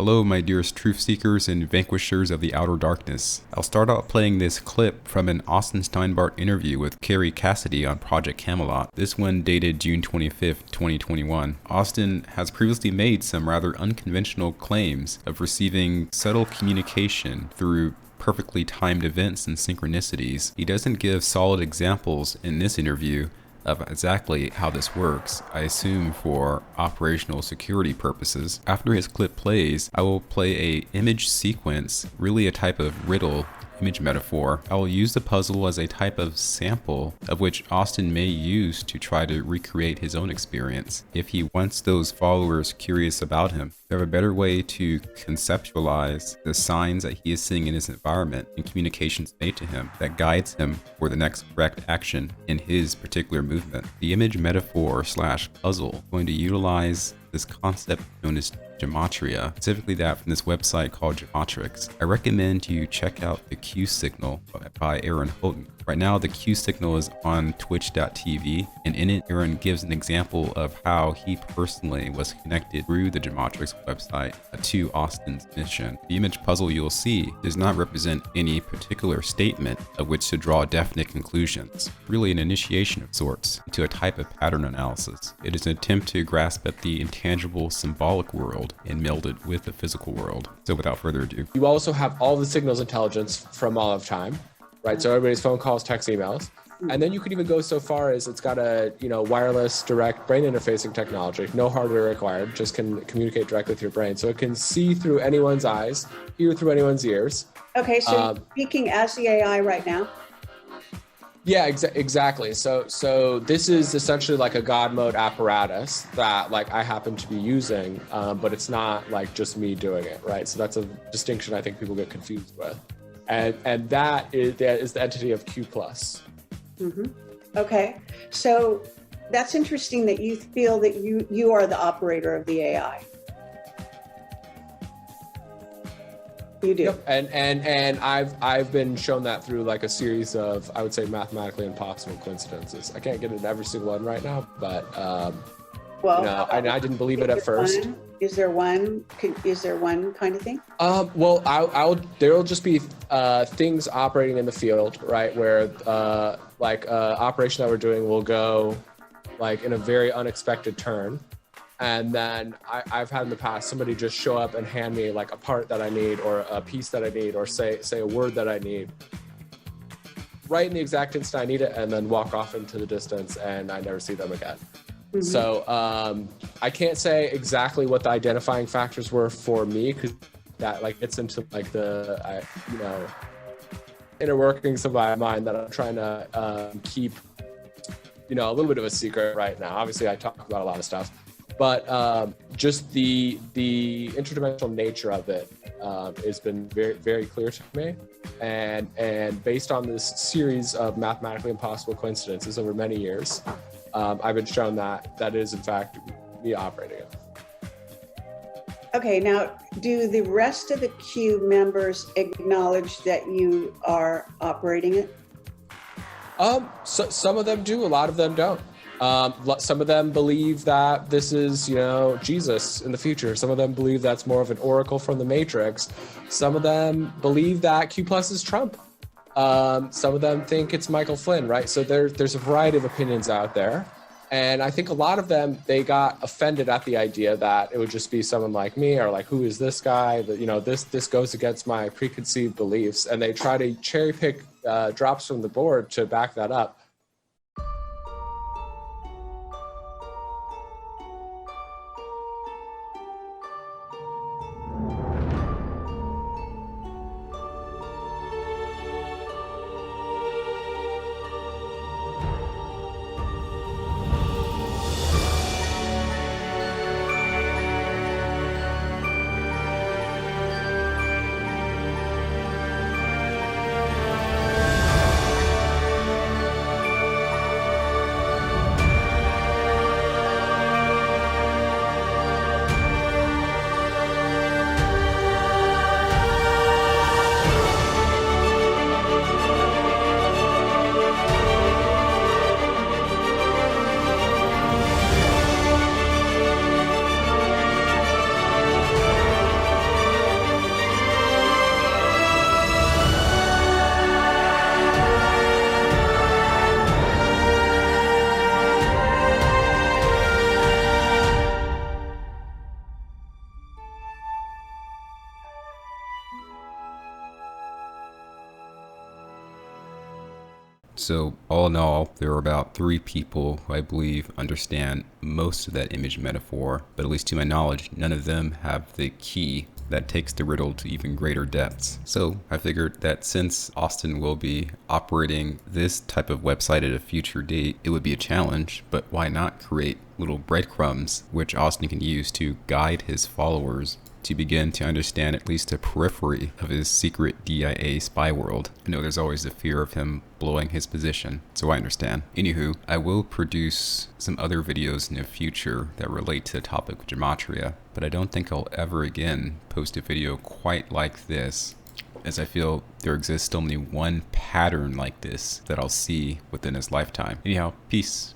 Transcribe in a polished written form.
Hello, my dearest truth seekers and vanquishers of the outer darkness. I'll start out playing this clip from an Austin Steinbart interview with Carrie Cassidy on Project Camelot. This one dated June 25th, 2021. Austin has previously made some rather unconventional claims of receiving subtle communication through perfectly timed events and synchronicities. He doesn't give solid examples in this interview of exactly how this works, I assume for operational security purposes. After his clip plays, I will play a image sequence, really a type of riddle image metaphor. I will use the puzzle as a type of sample of which Austin may use to try to recreate his own experience if he wants those followers curious about him. They have a better way to conceptualize the signs that he is seeing in his environment and communications made to him that guides him for the next correct action in his particular movement. The image metaphor slash puzzle is going to utilize this concept known as gematria, specifically that from this website called Gematrix. I recommend you check out the Q signal by Aaron Houghton. Right now, the Q signal is on twitch.tv, and in it, Aaron gives an example of how he personally was connected through the Gematrix website to Austin's mission. The image puzzle you'll see does not represent any particular statement of which to draw definite conclusions. Really an initiation of sorts into a type of pattern analysis. It is an attempt to grasp at the intangible symbolic world and meld it with the physical world. So without further ado. You also have all the signals intelligence from all of time, right? So everybody's phone calls, text, emails. And then you could even go so far as it's got a, wireless direct brain interfacing technology, no hardware required, just can communicate directly with your brain. So it can see through anyone's eyes, hear through anyone's ears. Okay, so you're speaking as the AI right now? Yeah, exactly. So this is essentially like a God mode apparatus that I happen to be using, but it's not like just me doing it, right? So that's a distinction I think people get confused with. And that is the entity of Q+. Mm-hmm. Okay, so that's interesting that you feel that you are the operator of the AI. You do. Yep. And I've been shown that through a series of, I would say, mathematically impossible coincidences. I can't get into every single one right now, but I didn't believe it at first. Is there one kind of thing? Well, there'll just be things operating in the field, right? Where operation that we're doing will go in a very unexpected turn. And then I've had in the past somebody just show up and hand me a part that I need or a piece that I need or say a word that I need right in the exact instant I need it and then walk off into the distance and I never see them again. Mm-hmm. So I can't say exactly what the identifying factors were for me because that gets into the inner workings of my mind that I'm trying to keep a little bit of a secret right now. Obviously I talk about a lot of stuff. But just the interdimensional nature of it has been very, very clear to me. And based on this series of mathematically impossible coincidences over many years, I've been shown that is, in fact, me operating it. Okay, now, do the rest of the Q members acknowledge that you are operating it? So some of them do, a lot of them don't. Some of them believe that this is, Jesus in the future. Some of them believe that's more of an oracle from the Matrix. Some of them believe that Q+ is Trump. Some of them think it's Michael Flynn, right? So there's a variety of opinions out there. And I think a lot of them, they got offended at the idea that it would just be someone like me or who is this guy? That, this goes against my preconceived beliefs. And they try to cherry pick drops from the board to back that up. So all in all, there are about 3 people who I believe understand most of that image metaphor, but at least to my knowledge, none of them have the key that takes the riddle to even greater depths. So I figured that since Austin will be operating this type of website at a future date, it would be a challenge, but why not create little breadcrumbs which Austin can use to guide his followers to begin to understand at least a periphery of his secret DIA spy world. I know there's always the fear of him blowing his position, so I understand. Anywho, I will produce some other videos in the future that relate to the topic of gematria, but I don't think I'll ever again post a video quite like this, as I feel there exists only one pattern like this that I'll see within his lifetime. Anyhow, peace.